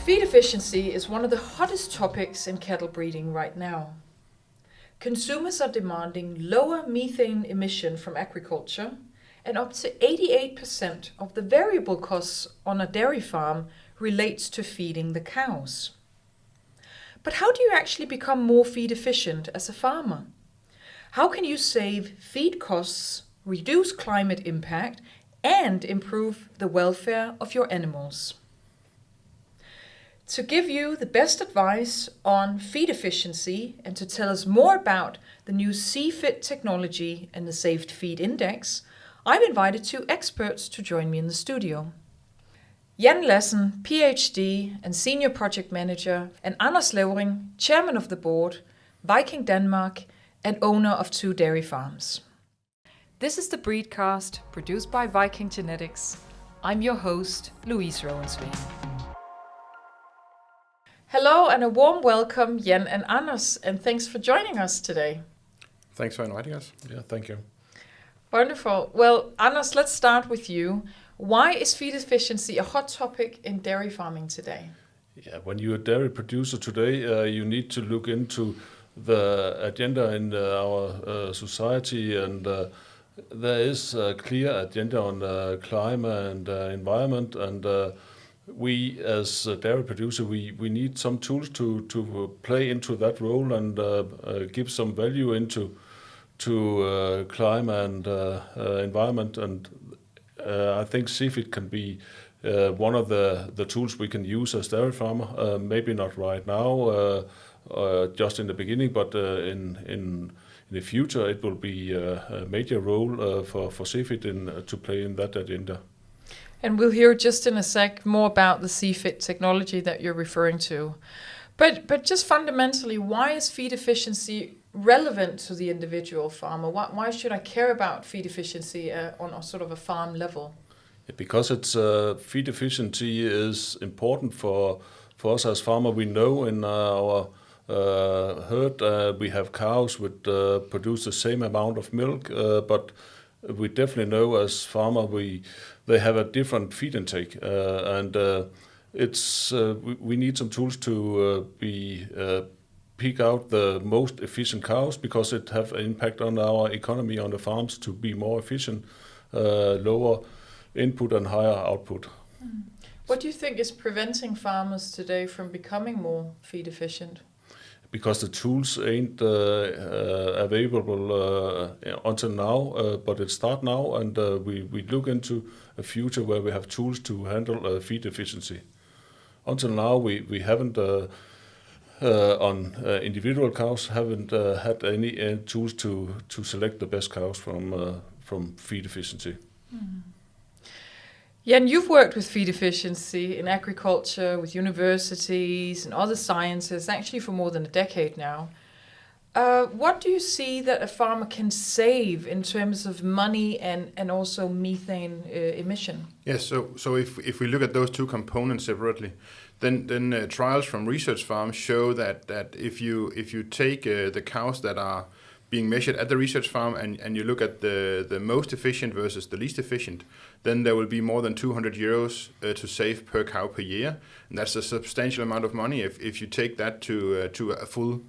Feed efficiency is one of the hottest topics in cattle breeding right now. Consumers are demanding lower methane emission from agriculture, and up to 88% of the variable costs on a dairy farm relates to feeding the cows. But how do you actually become more feed efficient as a farmer? How can you save feed costs, reduce climate impact, and improve the welfare of your animals? To give you the best advice on feed efficiency and to tell us more about the new CFIT technology and the Saved Feed Index, I've invited two experts to join me in the studio. Lassen, PhD and Senior Project Manager, and Anders Levring, Chairman of the Board, VikingDanmark, and owner of 2 dairy farms. This is the BreedCast, produced by VikingGenetics. I'm your host, Louise Rønn. Hello and a warm welcome, Jan and Anders, and thanks for joining us today. Thanks for inviting us. Yeah, thank you. Wonderful. Well, Anders, let's start with you. Why is feed efficiency a hot topic in dairy farming today? Yeah, when you're a dairy producer today, you need to look into the agenda in our society, and there is a clear agenda on climate and environment, and we as a dairy producer, we need some tools to play into that role and give some value into climate and environment, and I think CFIT can be one of the tools we can use as dairy farmer. Maybe not right now, just in the beginning, but in the future it will be a major role for CFIT to play in that agenda. And we'll hear just in a sec more about the CFIT technology that you're referring to. But just fundamentally, why is feed efficiency relevant to the individual farmer? Why should I care about feed efficiency on a sort of a farm level? Because it's feed efficiency is important for us as farmer. We know in our herd we have cows which produce the same amount of milk, but we definitely know as farmer they have a different feed intake, and we need some tools to pick out the most efficient cows, because it have an impact on our economy on the farms to be more efficient, lower input and higher output. What do you think is preventing farmers today from becoming more feed efficient? Because the tools ain't available until now, but it start now, and we look into a future where we have tools to handle feed efficiency. Until now, we haven't on individual cows haven't had any tools to select the best cows from feed efficiency. Jan, you've worked with feed efficiency in agriculture, with universities and other sciences, actually for more than a decade now. What do you see that a farmer can save in terms of money and also methane emission? Yes, so if we look at those two components separately, then trials from research farms show that if you take the cows that are being measured at the research farm and you look at the most efficient versus the least efficient, then there will be more than 200 euros to save per cow per year. And that's a substantial amount of money if you take that to a full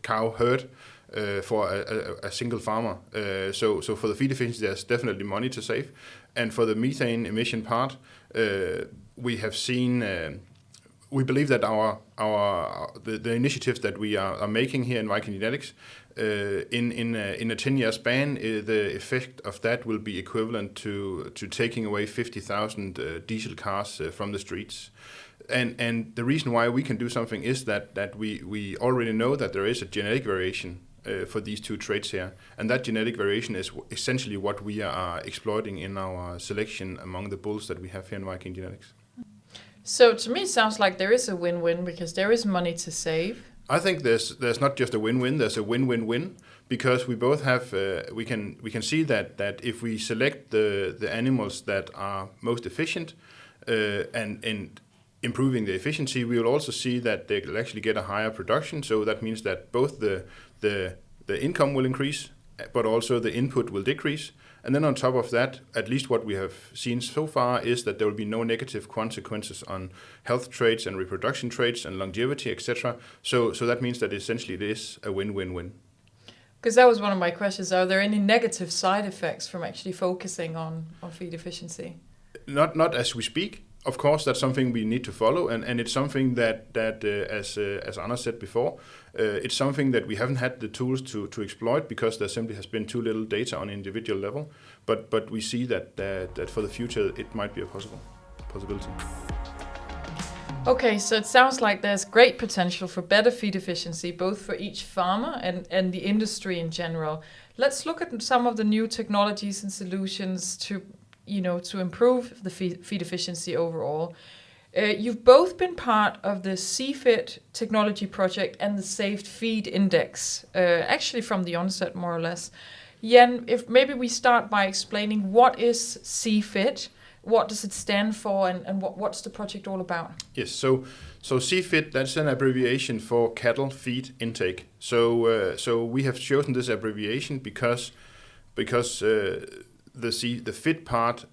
cow herd for a single farmer. So for the feed efficiency, there's definitely money to save. And for the methane emission part, we have seen... we believe that the initiatives that we are making here in VikingGenetics, in a 10-year span, the effect of that will be equivalent to taking away 50,000 diesel cars from the streets. And the reason why we can do something is that we already know that there is a genetic variation for these two traits here, and that genetic variation is essentially what we are exploiting in our selection among the bulls that we have here in VikingGenetics. So to me, it sounds like there is a win-win because there is money to save. I think there's not just a win-win, there's a win-win-win, because we both have we can see that if we select the animals that are most efficient and improving the efficiency, we will also see that they will actually get a higher production. So that means that both the income will increase, but also the input will decrease. And then on top of that, at least what we have seen so far is that there will be no negative consequences on health traits and reproduction traits and longevity, etc. So that means that essentially it is a win-win-win. Because that was one of my questions. Are there any negative side effects from actually focusing on feed efficiency? Not as we speak. Of course, that's something we need to follow, and it's something that as Anna said before, it's something that we haven't had the tools to exploit because there simply has been too little data on individual level. But we see that for the future it might be a possibility. Okay, so it sounds like there's great potential for better feed efficiency, both for each farmer and the industry in general. Let's look at some of the new technologies and solutions to improve the feed efficiency overall. You've both been part of the CFIT technology project and the Saved Feed Index, actually from the onset, more or less. Jan, if maybe we start by explaining what is CFIT, what does it stand for, and what's the project all about? Yes, so CFIT, that's an abbreviation for cattle feed intake. So we have chosen this abbreviation because the FIT part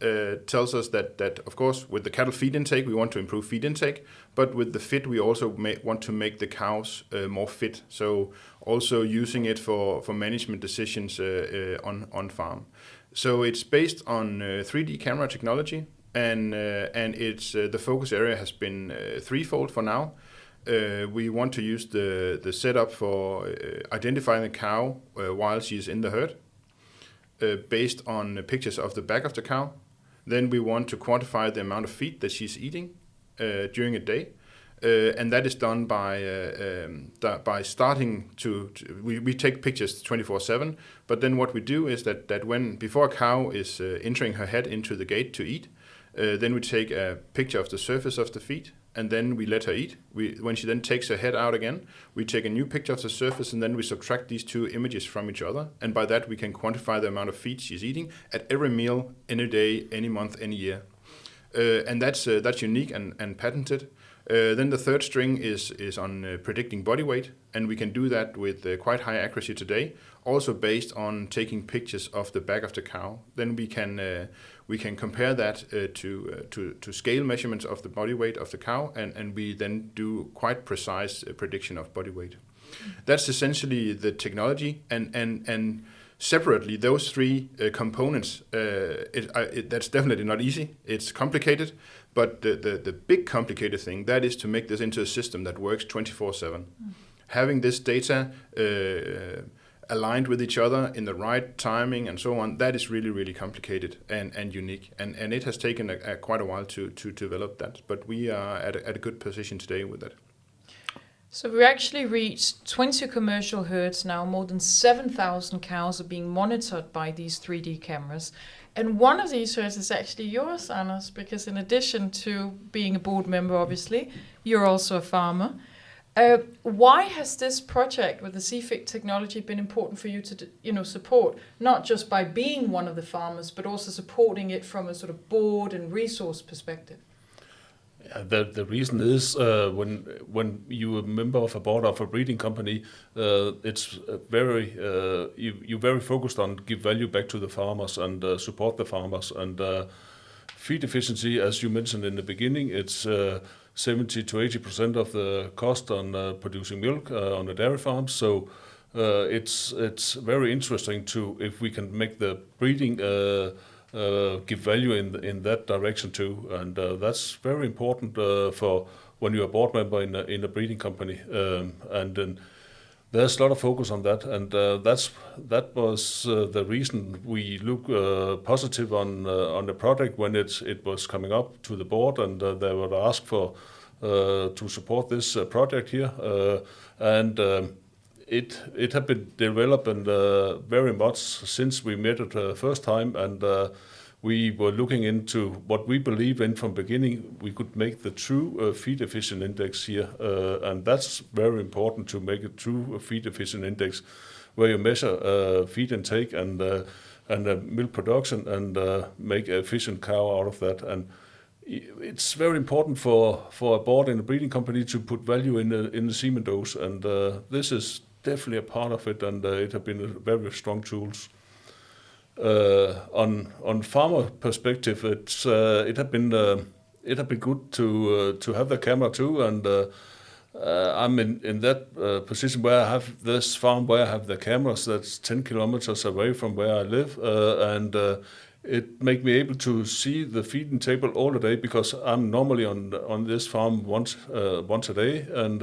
tells us that of course with the cattle feed intake we want to improve feed intake, but with the FIT we also want to make the cows more fit. So also using it for management decisions on farm. So it's based on 3D camera technology, and it's the focus area has been threefold for now. We want to use the setup for identifying the cow while she is in the herd, based on pictures of the back of the cow. Then we want to quantify the amount of feed that she's eating during a day. And that is done by starting we take pictures 24/7, but then what we do is that before a cow is entering her head into the gate to eat, then we take a picture of the surface of the feed, and then we let her eat. When she then takes her head out again, we take a new picture of the surface, and then we subtract these two images from each other, and by that we can quantify the amount of feed she's eating at every meal, any day, any month, any year. And that's unique and patented. Then the third string is on predicting body weight, and we can do that with quite high accuracy today, also based on taking pictures of the back of the cow. Then we can compare that to scale measurements of the body weight of the cow, and we then do quite precise prediction of body weight. That's essentially the technology, and separately, those three components, that's definitely not easy. It's complicated, but the big complicated thing, that is to make this into a system that works 24/7. Having this data aligned with each other in the right timing and so on, that is really, really complicated and unique. And it has taken quite a while to develop that, but we are at a good position today with that. So we actually reached 20 commercial herds now. More than 7,000 cows are being monitored by these 3D cameras. And one of these herds is actually yours, Anders, because in addition to being a board member, obviously, you're also a farmer. Why has this project with the CFIT technology been important for you to support, not just by being one of the farmers, but also supporting it from a sort of board and resource perspective? The reason is when you're a member of a board of a breeding company, it's very you're very focused on give value back to the farmers and support the farmers. And feed efficiency, as you mentioned in the beginning, it's 70 to 80% of the cost on producing milk on the dairy farms. So it's very interesting if we can make the breeding give value in that direction too, and that's very important for when you're a board member in a breeding company, and then there's a lot of focus on that, and that was the reason we look positive on the project when it was coming up to the board, and they would ask for to support this project here, and it had been developed and very much since we met it first time, and we were looking into what we believe in from beginning. We could make the true feed efficient index here, and that's very important to make a true feed efficient index, where you measure feed intake and milk production and make an efficient cow out of that. And it's very important for a board in a breeding company to put value in the semen dose, and this is definitely a part of it, and it has been a very strong tools. on farmer perspective, it had been good to have the camera too, and I'm in that position where I have this farm where I have the cameras that's 10 kilometers away from where I live, and it make me able to see the feeding table all the day, because I'm normally on this farm once a day, and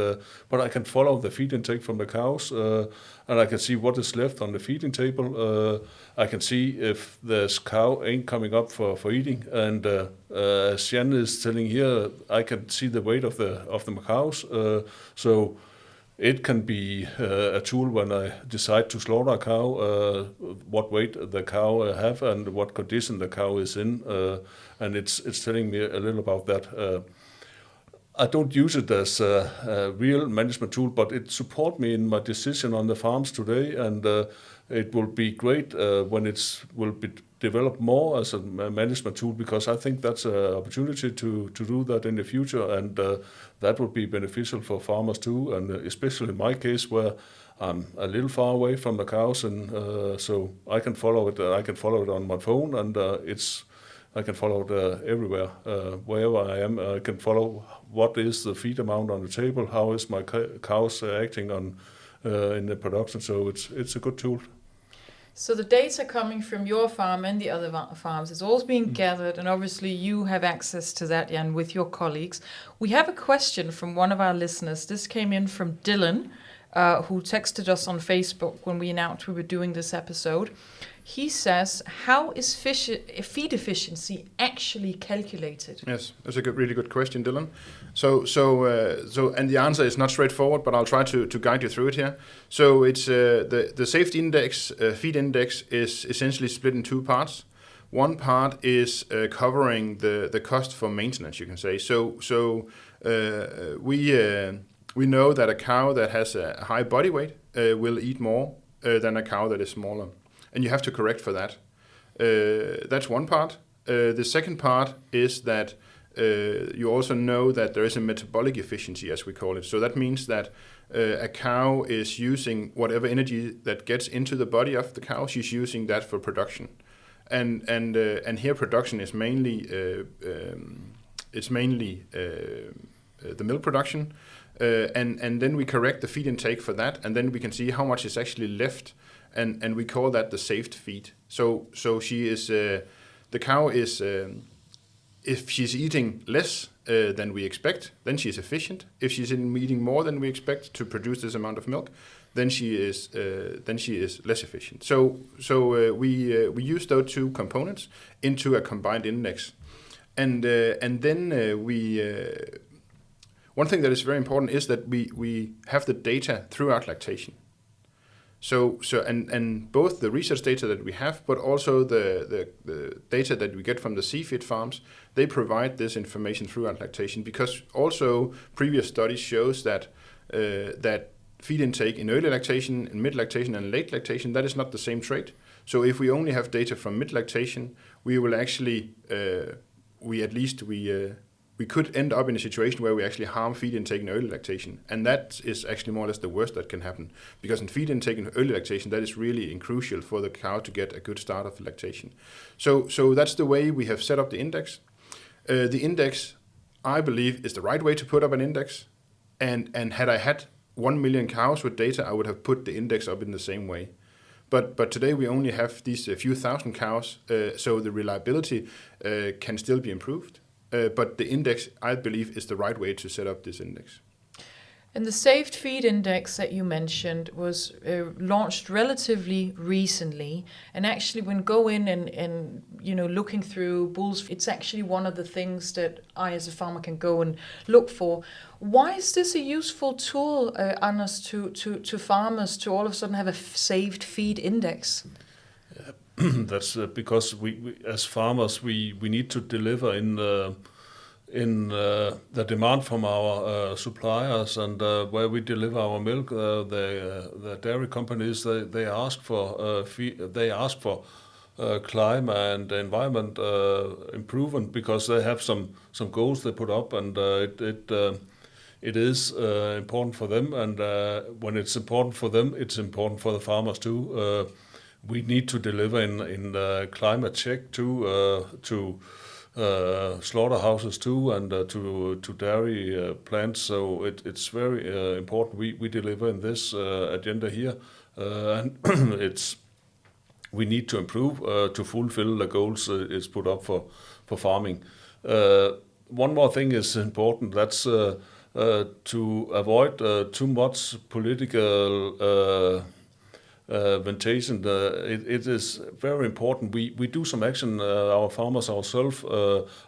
but I can follow the feed intake from the cows, and I can see what is left on the feeding table. I can see if this cow ain't coming up for eating, and as Svane is telling here, I can see the weight of the cows. So it can be a tool when I decide to slaughter a cow, what weight the cow have and what condition the cow is in, and it's telling me a little about that. I don't use it as a real management tool, but it supports me in my decision on the farms today, and it will be great when it will be developed more as a management tool, because I think that's an opportunity to do that in the future, and that would be beneficial for farmers too, and especially in my case where I'm a little far away from the cows, and so I can follow it. I can follow it on my phone, and I can follow it everywhere, wherever I am. I can follow what is the feed amount on the table, how is my cows acting on in the production. So it's a good tool. So the data coming from your farm and the other farms is all being gathered, and obviously you have access to that, Jan, with your colleagues. We have a question from one of our listeners. This came in from Dylan, who texted us on Facebook when we announced we were doing this episode. He says, how is feed efficiency actually calculated? Yes, that's a really good question, Dylan. So, and the answer is not straightforward, but I'll try to guide you through it here. So it's the safety index, feed index, is essentially split in two parts. One part is covering the cost for maintenance, you can say. So we know that a cow that has a high body weight will eat more than a cow that is smaller. And you have to correct for that. That's one part. The second part is that you also know that there is a metabolic efficiency, as we call it. So that means that a cow is using whatever energy that gets into the body of the cow, she's using that for production. And here production is mainly the milk production. And then we correct the feed intake for that, and then we can see how much is actually left. And we call that the saved feed. So she is the cow is if she's eating less than we expect, then she's efficient. If she's eating more than we expect to produce this amount of milk, then she is less efficient. So we use those two components into a combined index, and then one thing that is very important is that we have the data throughout lactation. So and both the research data that we have, but also the data that we get from the CFIT farms, they provide this information throughout lactation, because also previous studies shows that that feed intake in early lactation, in mid lactation, and late lactation, that is not the same trait. So if we only have data from mid lactation, we will actually we could end up in a situation where we actually harm feed intake in early lactation. And that is actually more or less the worst that can happen. Because in feed intake in early lactation, that is really crucial for the cow to get a good start of lactation. So that's the way we have set up the index. The index, I believe, is the right way to put up an index. And had I had 1 million cows with data, I would have put the index up in the same way. But today we only have these few thousand cows, so the reliability can still be improved. But the index, I believe, is the right way to set up this index. And the saved feed index that you mentioned was launched relatively recently. And actually, when go in and looking through bulls, it's actually one of the things that I, as a farmer, can go and look for. Why is this a useful tool, Anders, to farmers to all of a sudden have a saved feed index? That's because we as farmers we need to deliver in the demand from our suppliers, and where we deliver our milk. The dairy companies they ask for climate and environment improvement, because they have some goals they put up, and it is important for them. And when it's important for them, it's important for the farmers too. we need to deliver in climate check to slaughterhouses too, and to dairy plants. So it's very important we deliver in this agenda here, and we need to improve to fulfill the goals it's put up for farming. One more thing is important. That's to avoid too much political ventilation. It is very important. We do some action, our farmers ourselves.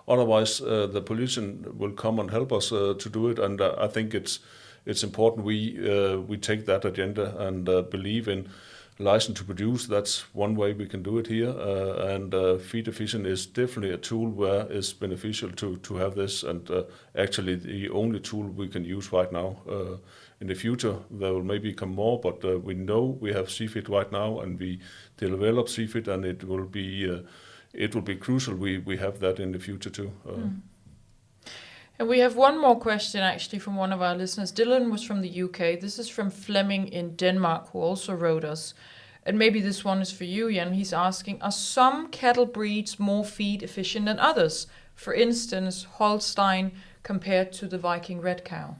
Otherwise, the pollution will come and help us to do it. And I think it's important we take that agenda and believe in license to produce. That's one way we can do it here. And feed efficient is definitely a tool where it's beneficial to have this. And actually, the only tool we can use right now. In the future, there will maybe come more, but we know we have CFIT right now, and we develop CFIT, and it will be crucial. We have that in the future too. And we have one more question actually from one of our listeners. Dylan was from the UK. This is from Fleming in Denmark, who also wrote us. And maybe this one is for you, Jan. He's asking, are some cattle breeds more feed efficient than others? For instance, Holstein compared to the Viking red cow?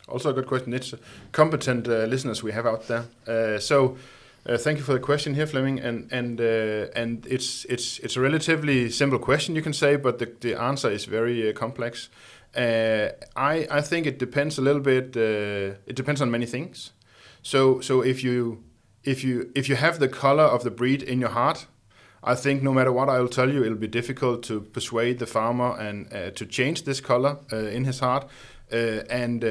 Also a good question. It's competent listeners we have out there. So thank you for the question here, Fleming. And it's a relatively simple question, you can say, but the answer is very complex. I think it depends a little bit. It depends on many things. So if you have the color of the breed in your heart, I think no matter what I will tell you, it'll be difficult to persuade the farmer and to change this color in his heart. And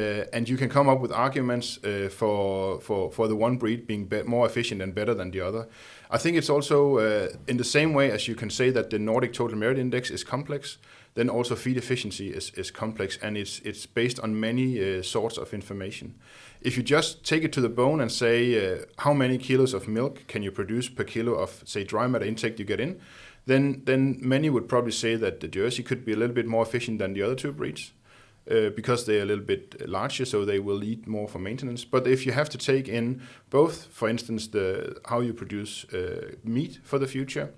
you can come up with arguments for the one breed being more efficient and better than the other. I think it's also in the same way as you can say that the Nordic Total Merit Index is complex, then also feed efficiency is complex, and it's based on many sorts of information. If you just take it to the bone and say how many kilos of milk can you produce per kilo of, say, dry matter intake you get in, then many would probably say that the Jersey could be a little bit more efficient than the other two breeds. Because they're a little bit larger, so they will eat more for maintenance. But if you have to take in both, for instance, how you produce meat for the future,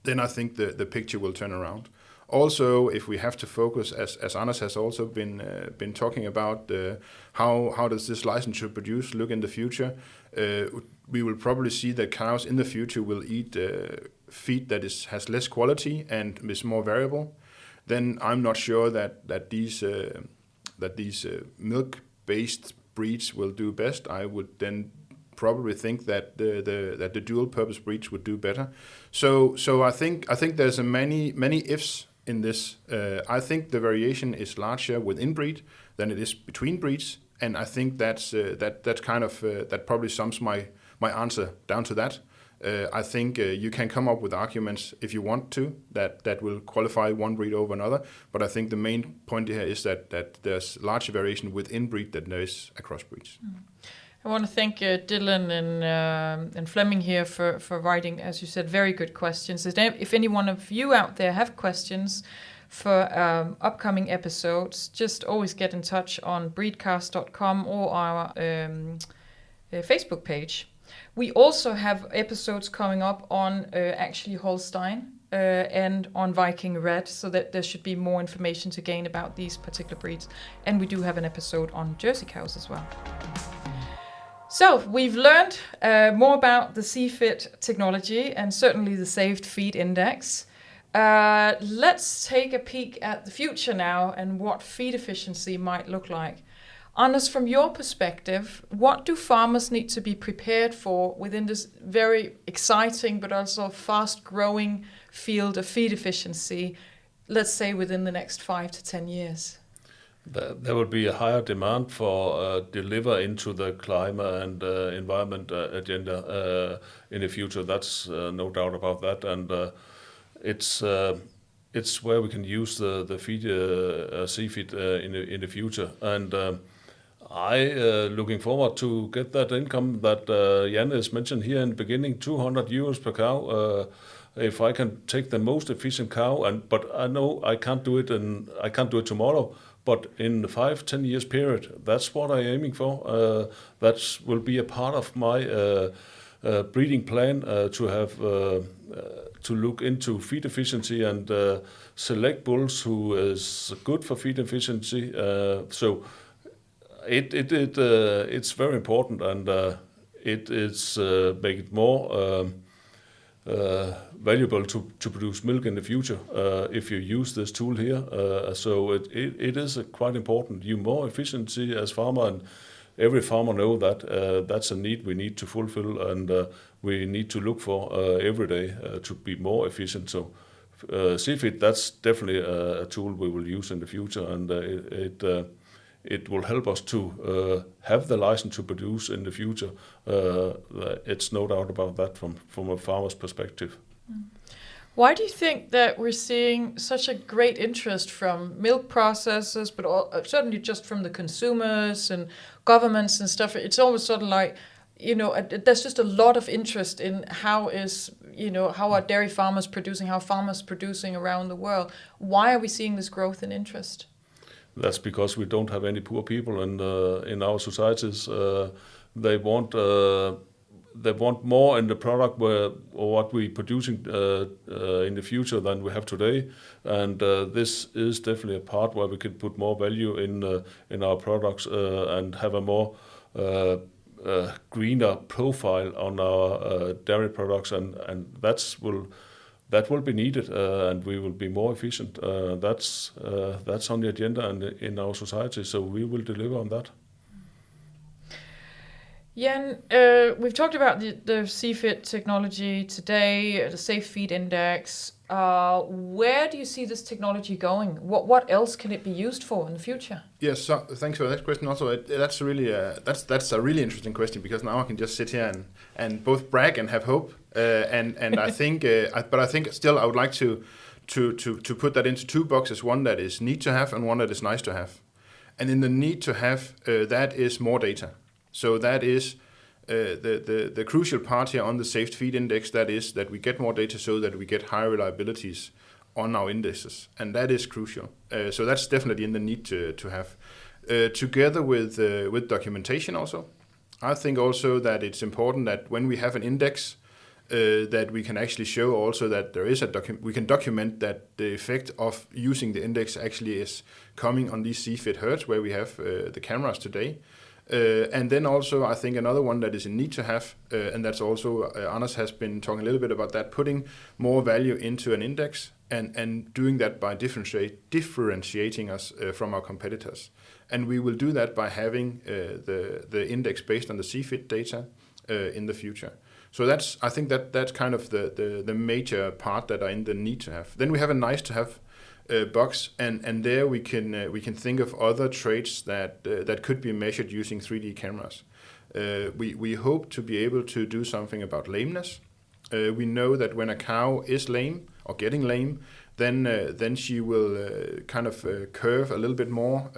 then I think the picture will turn around. Also, if we have to focus, as Anders has also been talking about, how does this license to produce look in the future, we will probably see that cows in the future will eat feed that has less quality and is more variable. Then I'm not sure that these milk-based breeds will do best. I would then probably think that the dual-purpose breeds would do better. So I think there's many ifs in this. I think the variation is larger within breed than it is between breeds, and I think that kind of that probably sums my answer down to that. I think you can come up with arguments if you want to that will qualify one breed over another, but I think the main point here is that there's larger variation within breed than there is across breeds. I want to thank Dylan and Fleming here for writing, as you said, very good questions. If any one of you out there have questions for upcoming episodes, just always get in touch on breedcast.com or our Facebook page. We also have episodes coming up on actually Holstein and on Viking Red, so that there should be more information to gain about these particular breeds. And we do have an episode on Jersey cows as well. So we've learned more about the CFIT technology and certainly the Saved Feed Index. Let's take a peek at the future now and what feed efficiency might look like. Anders, from your perspective, what do farmers need to be prepared for within this very exciting but also fast-growing field of feed efficiency, let's say within the next 5 to 10 years? There will be a higher demand for deliver into the climate and environment agenda in the future. That's no doubt about that, and it's where we can use the feed CFIT in the future. And I looking forward to get that income that Jan has mentioned here in the beginning, 200 euros per cow. If I can take the most efficient cow, but I know I can't do it, and I can't do it tomorrow. But in the 5-10 years period, that's what I'm aiming for. That will be a part of my breeding plan to have to look into feed efficiency and select bulls who is good for feed efficiency. So it's very important, and it is make it more valuable to produce milk in the future if you use this tool here. So it is quite important. You more efficiency as farmer, and every farmer know that that's a need we need to fulfill, and we need to look for every day to be more efficient. So CFIT, that's definitely a tool we will use in the future, and it will help us to have the license to produce in the future. It's no doubt about that from a farmer's perspective. Why do you think that we're seeing such a great interest from milk processors, but certainly just from the consumers and governments and stuff? It's almost sort of like, there's just a lot of interest in how are dairy farmers producing, how farmers producing around the world. Why are we seeing this growth in interest? That's because we don't have any poor people in our societies. They want more in the product or what we're producing in the future than we have today, and this is definitely a part where we can put more value in our products and have a more greener profile on our dairy products, and that will be needed, and we will be more efficient. That's on the agenda and in our society, so we will deliver on that. Jan, we've talked about the CFIT technology today, the Safe Feed Index. Where do you see this technology going? What else can it be used for in the future? Yes, so thanks for that question. Also, that's really that's a really interesting question, because now I can just sit here and both brag and have hope. And I think, but I think still I would like to put that into two boxes: one that is need to have and one that is nice to have. And in the need to have, that is more data. So that is the crucial part here on the Safe Feed Index. That is that we get more data so that we get higher reliabilities on our indexes, and that is crucial. So that's definitely in the need to have, together with documentation. Also, I think also that it's important that when we have an index, that we can actually show also that there is we can document that the effect of using the index actually is coming on these CFIT herds where we have the cameras today. And then also, I think another one that is in need to have, and that's also, Anders has been talking a little bit about that, putting more value into an index and doing that by differentiating us from our competitors. And we will do that by having the index based on the CFIT data in the future. So I think that's kind of the major part that are in the need to have. Then we have a nice to have box, and there we can think of other traits that could be measured using 3D cameras. We hope to be able to do something about lameness. We know that when a cow is lame or getting lame, then she will kind of curve a little bit more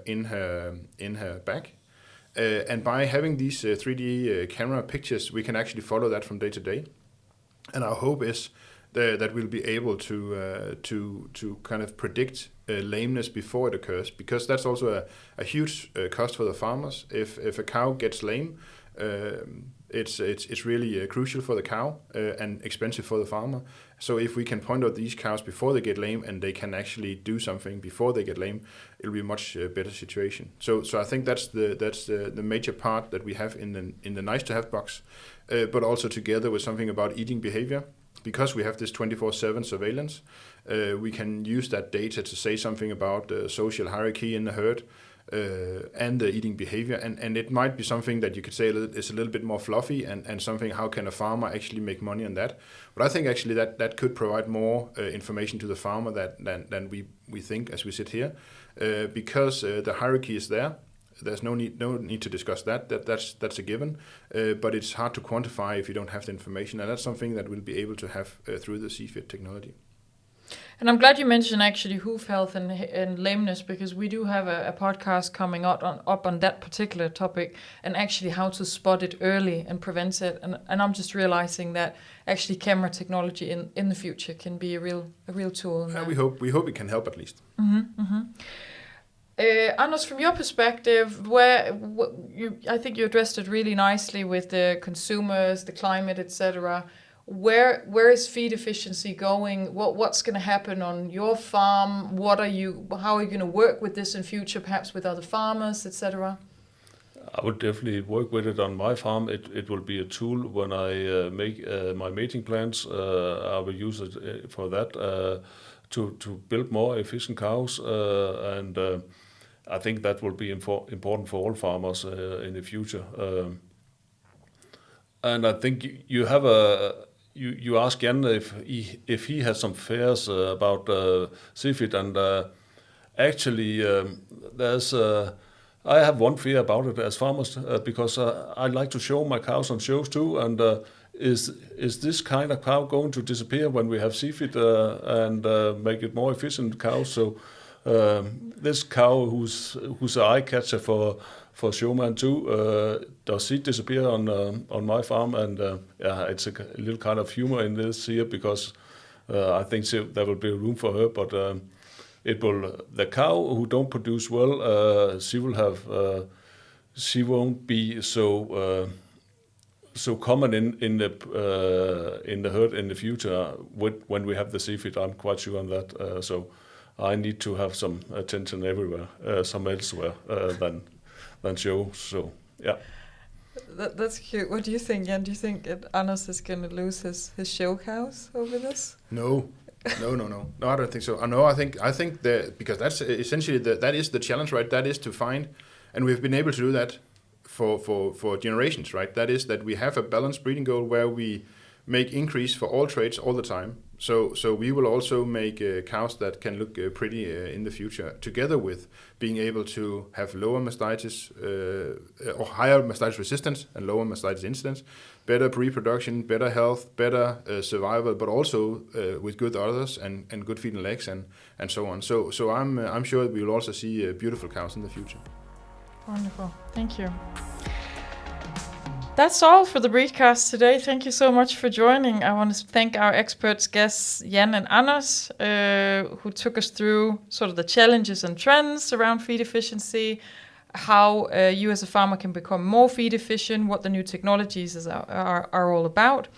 in her back. And by having these 3D camera pictures, we can actually follow that from day to day. And our hope is that we'll be able to kind of predict lameness before it occurs, because that's also a huge cost for the farmers. If a cow gets lame, it's really crucial for the cow and expensive for the farmer. So if we can point out these cows before they get lame and they can actually do something before they get lame, it'll be a much better situation. So I think that's the major part that we have in the nice to have box, but also together with something about eating behavior. Because we have this 24/7 surveillance, we can use that data to say something about social hierarchy in the herd and the eating behavior. And it might be something that you could say is a little bit more fluffy and something, how can a farmer actually make money on that? But I think actually that could provide more information to the farmer than we think as we sit here, because the hierarchy is there. There's no need to discuss that. That's a given, but it's hard to quantify if you don't have the information, and that's something that we'll be able to have through the CFIT technology. And I'm glad you mentioned actually hoof health and lameness, because we do have a podcast coming up on that particular topic, and actually how to spot it early and prevent it. And I'm just realizing that actually camera technology in the future can be a real tool. We hope it can help at least. Mm-hmm, mm-hmm. Anders, from your perspective, I think you addressed it really nicely with the consumers, the climate, etc. Where is feed efficiency going? What's going to happen on your farm? How are you going to work with this in future, perhaps with other farmers, etc.? I would definitely work with it on my farm. It will be a tool when I make my mating plans. I will use it for that to build more efficient cows, and I think that will be important for all farmers in the future. And I think you have you ask Jan if he has some fears about CFIT, and actually there's. I have one fear about it as farmers because I like to show my cows on shows too. And is this kind of cow going to disappear when we have CFIT and make it more efficient cows? So this cow who's an eye catcher for showman too, does she disappear on my farm? And it's a little kind of humor in this here because I think there will be room for her, but. The cow who don't produce well, she won't be so common in the herd in the future when we have the CFIT. I'm quite sure on that. So I need to have some attention everywhere, some elsewhere than shows. So yeah. That's cute. What do you think, Jan? Do you think Anders is going to lose his show cows over this? No, I don't think so. I think that because that's essentially that is the challenge, right? That is to find, and we've been able to do that for generations, right? That is that we have a balanced breeding goal where we make increase for all traits all the time. So we will also make cows that can look pretty in the future, together with being able to have lower mastitis or higher mastitis resistance and lower mastitis incidence, better reproduction, better health, better survival, but also with good udders and good feet and legs and so on. So I'm sure we will also see beautiful cows in the future. Wonderful, thank you. That's all for the BreedCast today. Thank you so much for joining. I want to thank our experts, guests, Jan and Anders, who took us through sort of the challenges and trends around feed efficiency, how you as a farmer can become more feed efficient, what the new technologies are all about.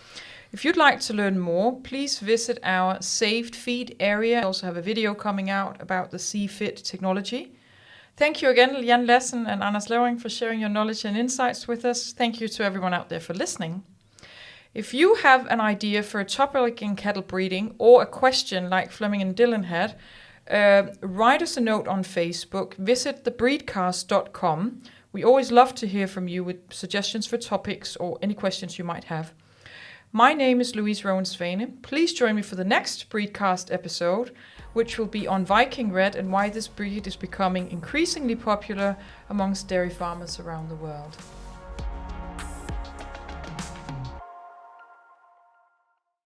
If you'd like to learn more, please visit our saved feed area. We also have a video coming out about the CFIT technology. Thank you again, Jan Lassen and Anders Levring, for sharing your knowledge and insights with us. Thank you to everyone out there for listening. If you have an idea for a topic in cattle breeding or a question like Fleming and Dylan had, write us a note on Facebook. Visit thebreedcast.com. We always love to hear from you with suggestions for topics or any questions you might have. My name is Louise Rønn Svane. Please join me for the next BreedCast episode, which will be on Viking Red and why this breed is becoming increasingly popular amongst dairy farmers around the world.